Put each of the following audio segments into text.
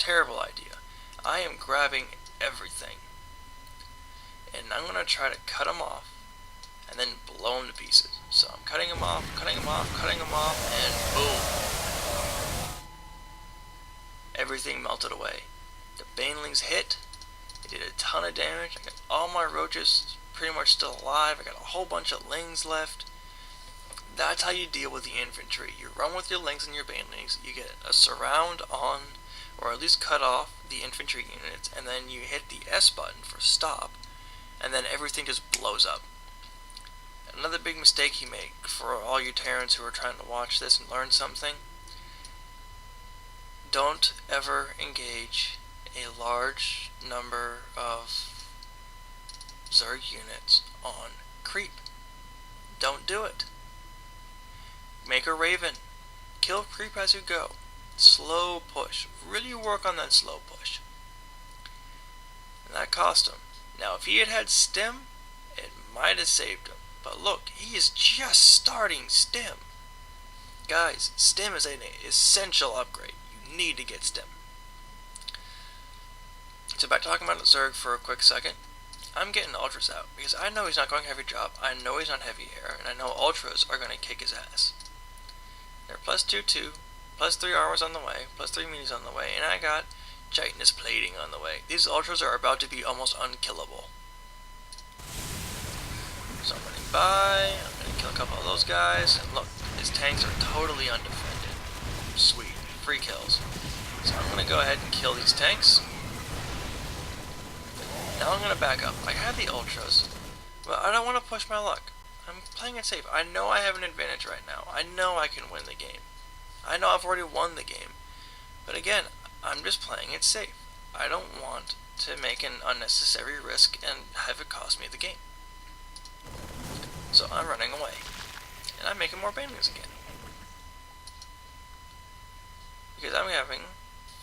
Terrible idea. I am grabbing everything. And I'm going to try to cut them off and then blow them to pieces. So I'm cutting them off, cutting them off, cutting them off, and boom. Everything melted away. The banelings hit. It did a ton of damage. I got all my roaches pretty much still alive. I got a whole bunch of lings left. That's how you deal with the infantry. You run with your lings and your banelings. You get a surround on, or at least cut off the infantry units, and then you hit the S button for stop, and then everything just blows up. Another big mistake you make for all you Terrans who are trying to watch this and learn something: don't ever engage a large number of Zerg units on creep. Don't do it. Make a Raven. Kill creep as you go. Slow push. Really work on that slow push. And that cost him. Now if he had had stim, it might have saved him. But look, he is just starting stim. Guys, stim is an essential upgrade. You need to get stim. So back to talking about Zerg for a quick second. I'm getting ultras out because I know he's not going heavy drop. I know he's not heavy air, and I know ultras are going to kick his ass. They're plus 2/2, plus 3 armors on the way, plus 3 minis on the way, and I got chitinous plating on the way. These ultras are about to be almost unkillable. So I'm running by, I'm going to kill a couple of those guys, and look, his tanks are totally undefended. Sweet, free kills. So I'm going to go ahead and kill these tanks. Now I'm going to back up. I have the ultras, but I don't want to push my luck. I'm playing it safe. I know I have an advantage right now. I know I can win the game. I know I've already won the game. But again, I'm just playing it safe. I don't want to make an unnecessary risk and have it cost me the game. So I'm running away. And I'm making more banelings again. Because I'm having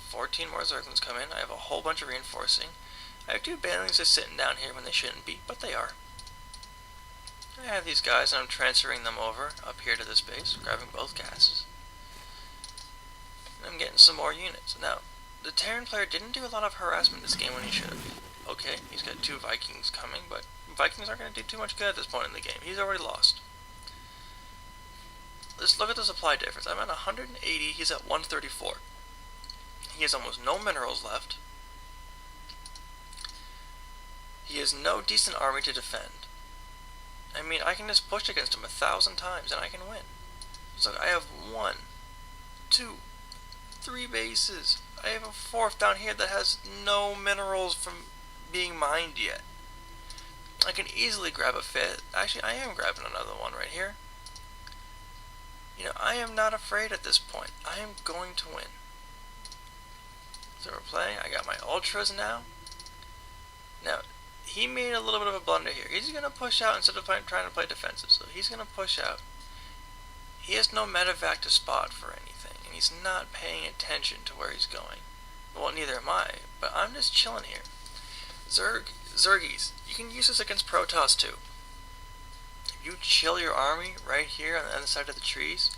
14 more Zerglings come in. I have a whole bunch of reinforcing. I have 2 banelings just sitting down here when they shouldn't be, but they are. I have these guys and I'm transferring them over up here to this base, grabbing both gases. And I'm getting some more units. Now, the Terran player didn't do a lot of harassment this game when he should have. Okay, he's got 2 Vikings coming, but Vikings aren't going to do too much good at this point in the game. He's already lost. Let's look at the supply difference. I'm at 180, he's at 134. He has almost no minerals left. He has no decent army to defend. I mean, I can just push against him 1,000 times and I can win. So I have 1, 2, 3 bases. I have a 4th down here that has no minerals from being mined yet. I can easily grab a 5th. Actually, I am grabbing another one right here. You know, I am not afraid at this point. I am going to win. So we're playing. I got my ultras now. Now, he made a little bit of a blunder here. He's going to push out instead of trying to play defensive. So he's going to push out. He has no medevac to spot for anything. And he's not paying attention to where he's going. Well, neither am I. But I'm just chilling here. Zergies, you can use this against Protoss too. If you chill your army right here on the other side of the trees,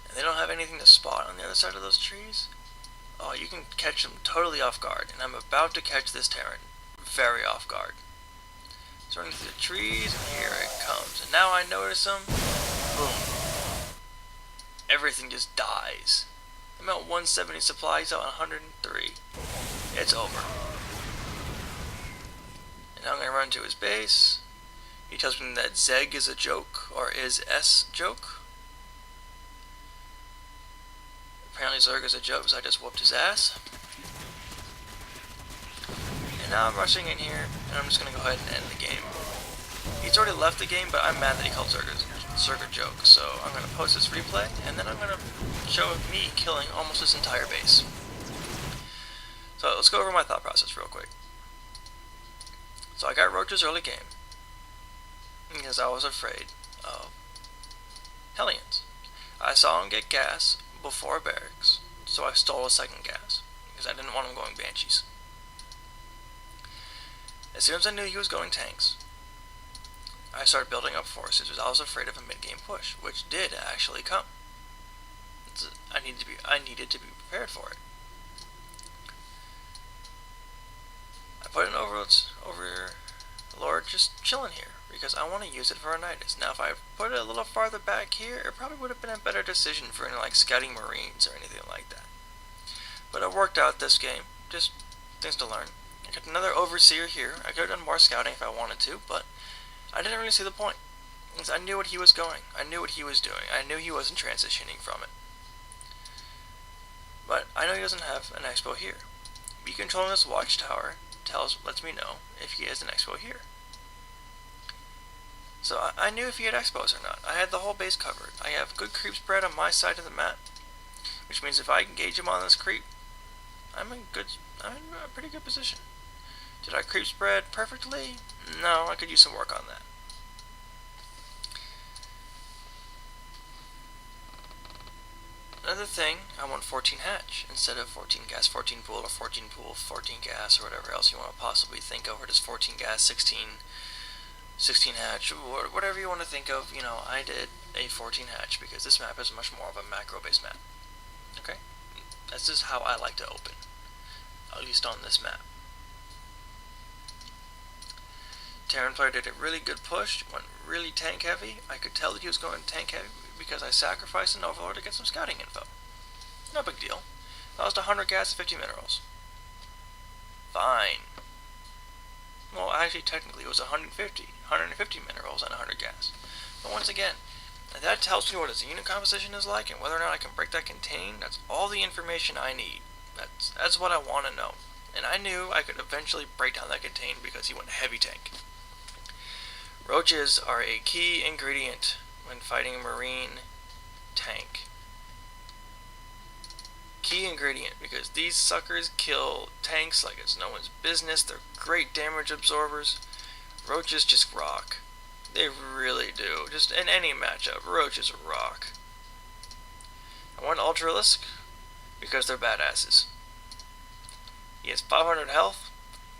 and they don't have anything to spot on the other side of those trees, oh, you can catch them totally off guard. And I'm about to catch this Terran very off guard. It's running through the trees, and here it comes. And now I notice him. Boom. Everything just dies. I'm at 170 supply, he's at 103. It's over. And now I'm going to run to his base. He tells me that Zeg is a joke, or is S joke. Apparently Zerg is a joke, so I just whooped his ass. And now I'm rushing in here, and I'm just going to go ahead and end the game. He's already left the game, but I'm mad that he called Zerg a joke. So I'm going to post this replay, and then I'm going to show me killing almost his entire base. So let's go over my thought process real quick. So I got roaches early game, because I was afraid of Hellions. I saw him get gas before barracks, so I stole a second gas, because I didn't want him going Banshees. As soon as I knew he was going tanks, I started building up forces because I was afraid of a mid-game push, which did actually come. I needed to be prepared for it. put an overlord just chilling here because I want to use it for a Nidus. Now if I put it a little farther back here, it probably would have been a better decision for any like scouting marines or anything like that. But it worked out this game. Just things to learn. I got another overseer here. I could have done more scouting if I wanted to, but I didn't really see the point. Because I knew what he was going. I knew what he was doing. I knew he wasn't transitioning from it. But I know he doesn't have an expo here. Me controlling this watchtower lets me know if he has an expo here. So I knew if he had expos or not. I had the whole base covered. I have good creep spread on my side of the map, which means if I engage him on this creep, I'm in a pretty good position. Did I creep spread perfectly? No, I could use some work on that. Another thing, I want 14 hatch instead of 14 gas, 14 pool, or 14 pool, 14 gas, or whatever else you want to possibly think of, or just 14 gas, 16 hatch, or whatever you want to think of. You know, I did a 14 hatch because this map is much more of a macro-based map. Okay? That's just how I like to open, at least on this map. Terran player did a really good push, went really tank heavy. I could tell that he was going tank heavy because I sacrificed an overlord to get some scouting info. No big deal. I lost 100 gas and 50 minerals. Fine. Well, actually, technically, it was 150 minerals and 100 gas. But once again, that tells me what his unit composition is like and whether or not I can break that contain. That's all the information I need. That's what I want to know. And I knew I could eventually break down that contain because he went heavy tank. Roaches are a key ingredient when fighting a marine tank. Key ingredient, because these suckers kill tanks like it's no one's business. They're great damage absorbers. Roaches just rock. They really do. Just in any matchup, roaches rock. I want Ultralisk because they're badasses. He has 500 health.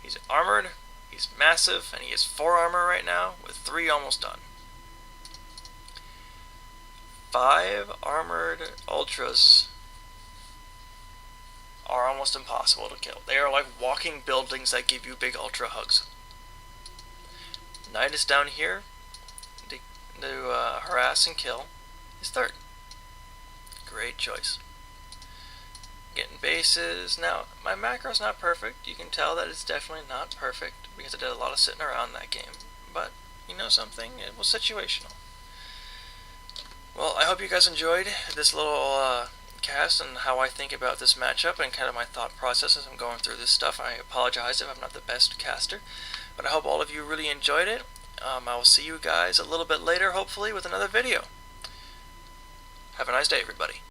He's armored. He's massive, and he has 4 armor right now, with 3 almost done. 5 armored ultras are almost impossible to kill. They are like walking buildings that give you big ultra hugs. Nidus down here to harass and kill is 3rd. Great choice. Getting bases. Now, my macro's not perfect. You can tell that it's definitely not perfect because I did a lot of sitting around that game. But, you know something? It was situational. Well, I hope you guys enjoyed this little cast and how I think about this matchup and kind of my thought process as I'm going through this stuff. I apologize if I'm not the best caster, but I hope all of you really enjoyed it. I will see you guys a little bit later, hopefully, with another video. Have a nice day, everybody.